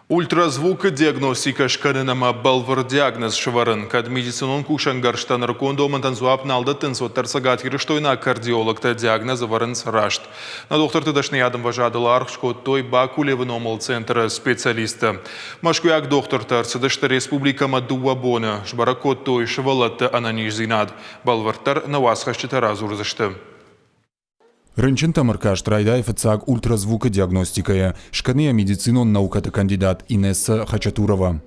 Ультразвук диагностика шканынама балвар диагноз шварын. Кад медицинон кушан гарштан ракондо мантанзуап налдатын соттерсагат хириштойна кардиологта диагнозы варын срашт. На доктор тыдашны ядым важадылар шкоттой Бакулевын омыл центра специалиста. Машкуяк доктор тарсыдышты республикама дуабона. Шбаракоттой швалатты ананиш зинад. Балвартар на васхащитара зурзышты. Рынчин Тамаркаш Трайдаев ЦАГ ультразвукодиагностикая, шканая медицинон науката кандидат Инесса Хачатурова.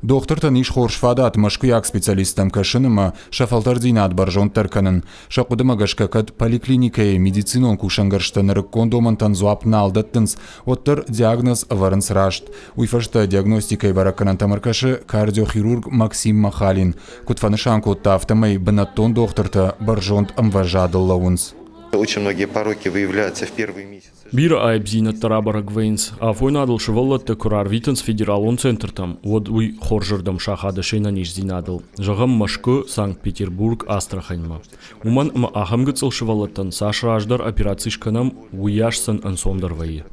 Доктор Таниш Хоршфадат машкуяк специалистам кашыныма шафалтардинат баржон тарканын. Шакудымагашкакат поликлиникая медицинон кушангарштанырык кондоман танзуап налдаттынс, оттыр диагноз варын срашт. Уйфашта диагностикай бараканан Тамаркашы кардиохирург Максим Махалин. Кутфанышанку тафтамай бынаттон докторта баржонт амважадыл лаунс. Очень многие пороки выявляются в первые месяцы. Бира айбзина тарабарак вейнс, а фойнадл шеваллатты курар витенс федералон центртам, вот уй хоржердам шахада шейнаниш зинадл. Жагам Машко, Санкт-Петербург, Астраханьма. Уман ахамгацл шеваллаттан сашраждар операцийшканам уяшсан ансондарвайы.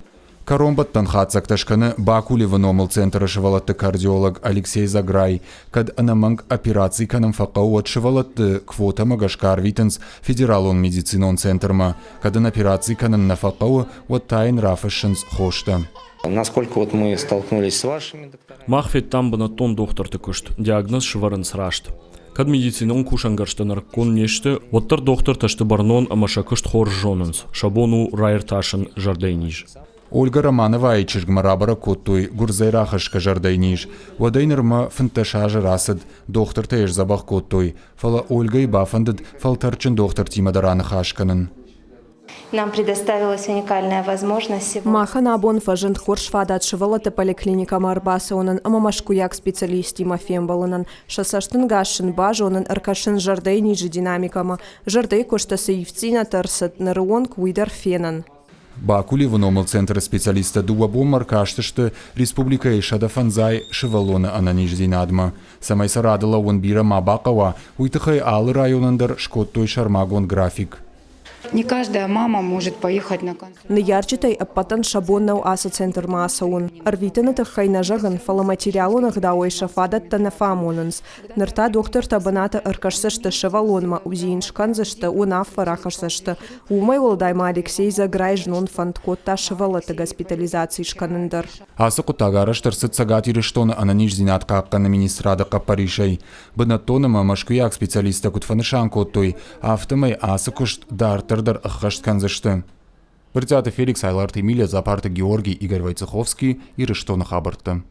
Каромбаттан хацакташканы Бакулевын омыл центра шывалатты кардиолог Алексей Заграй, кад анаманг операций канам факау от шывалатты квота магашкар витенс федералон медицинон центрма, кадан операций канам нафакау от тайн рафашенс хошта. Насколько вот мы столкнулись с вашими докторами? Махфет там банатон доктор тыкушт, диагноз шварен срашт. Кад медицинон кушангарштанар кон нешты, оттар доктор ташты барнон амашакышт хоржонынс, шабону райрташын жардайниж. Ольга Романова айчыргмарабара коттой гурзайрахашка жардайниш. Вадайнырма фынташажы расыд, доктор тәйш забах коттой. Фала Ольга и бафандыд фалтарчын доктор Тимадараны хашканын. Нам предоставилась уникальная возможность. Махан абон фажент хоршфадат шывалата поликлиника Марбасонан, амамашкуяк специалист Тимофеем Баланан, шасаштын гашын бажонан аркашын жардей ниже динамикама, жардей коштасы евцина тарсат нарыонг уйдар фенан. Бакулевын омыл центр специалиста дуабом маркаштышты республика ешада фанзай шывалоны ананиш зинадма. Самай сарадыла он бира мабакава, уйтыхай алы районандар шкоттой шармагон график. Не каждая мама может поехать на консультацию. Наярчитай аппатан шабоннау аса центр маасаун. Арвитана тахайна жаган фаломатериалунах дауэй шафадат танафамонанс. Нырта доктор табаната аркашсашта шавалонма узииншканзашта унаффарахашсашта. Умай олдайма Алексей Заграй жнон фандкотта шавалата госпитализации шканындар. Асы кутагараш тарсыт сагат ириштон ананиш зинат какканы министрада капаришай. Бынаттоныма машкуяк специалиста кутфанышан коттой, автомай асы кушт дартардар ахаштканзашты. Феликс Айларт Эмилия Запарта Георгий Игорь Войцеховский и Ириштона Хабарта.